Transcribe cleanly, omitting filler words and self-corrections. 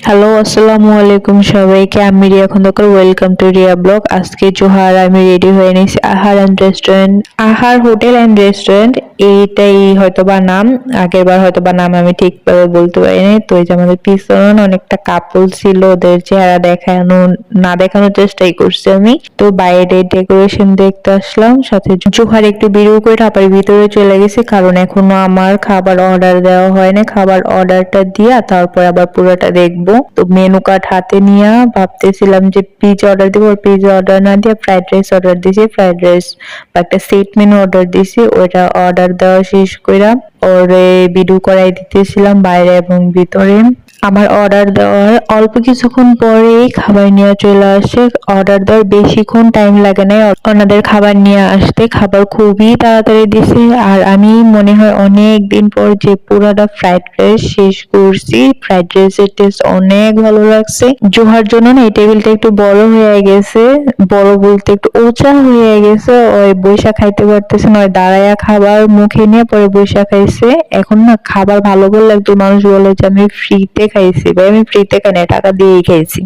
Hello, আসসালামু আলাইকুম সবাইকে। আমি Riya Khandakar. Welcome to Riya blog. আজকে জোহার আমি রেডি হয়ে নিয়েছি Ahar and restaurant, Ahar hotel and restaurant, এইটাই হয়তোবা নাম। আগের বার হয়তোবা নাম আমি ঠিকভাবে বলতে পারিনি। তো এই যে আমাদের পিছনে অনেকটা কাপল ছিল, ওদের চেহারা দেখানো না দেখানোর চেষ্টাই করছি আমি। তো বাইরে ডেকোরেশন দেখতে আসলাম, সাথে জোহার একটু বেরিয়ে করে তারপর ভিতরে চলে গেছি, কারণ এখনো আমার খাবার অর্ডার দেওয়া হয়নি। খাবার অর্ডারটা দিয়া তারপর আবার পুরোটা দেখবো। তো মেনু কার্ড হাতে নিয়ে ভাবতেছিলাম যে পিৎজা অর্ডার দিব, পিৎজা অর্ডার না দিয়ে ফ্রাইড রাইস অর্ডার দিয়েছি। ফ্রাইড রাইস বা একটা সেট মেনু অর্ডার দিয়েছি, ওইটা অর্ডার দেওয়া শেষ কইরা ওরে ভিডিও করাই দিতেছিলাম বাইরে এবং ভিতরে। আমার অর্ডার দেওয়ার অল্প কিছুক্ষণ পরেই খাবার নিয়ে চলে আসে। অর্ডার দেওয়ার বেশিক্ষণ টাইম লাগে নাই ওনাদের খাবার নিয়ে আসতে। খাবার খুবই তাড়াতাড়ি দিছে। আর আমি মনে হয় অনেক দিন পর যে পুরাটা ফ্রাইড রাইস শেষ করছি। ফ্রাইড রাইসের টেস্ট অনেক ভালো লাগছে। জোহার জন্য না এই টেবিলটা একটু বড় হয়ে গেছে, বড় বলতে একটু উঁচা হয়ে গেছে। ওই বৈশা খাইতে পারতেছে না, ওই দাঁড়ায়া খাবার মুখে নিয়ে পরে বৈশা খাইছে। এখন না খাবার ভালো বললে একটু মানুষ বলে যে আমি ফ্রিতে খাইছি, ভাই আমি ফ্রিতে খাই না, টাকা দিয়েই খাইছি।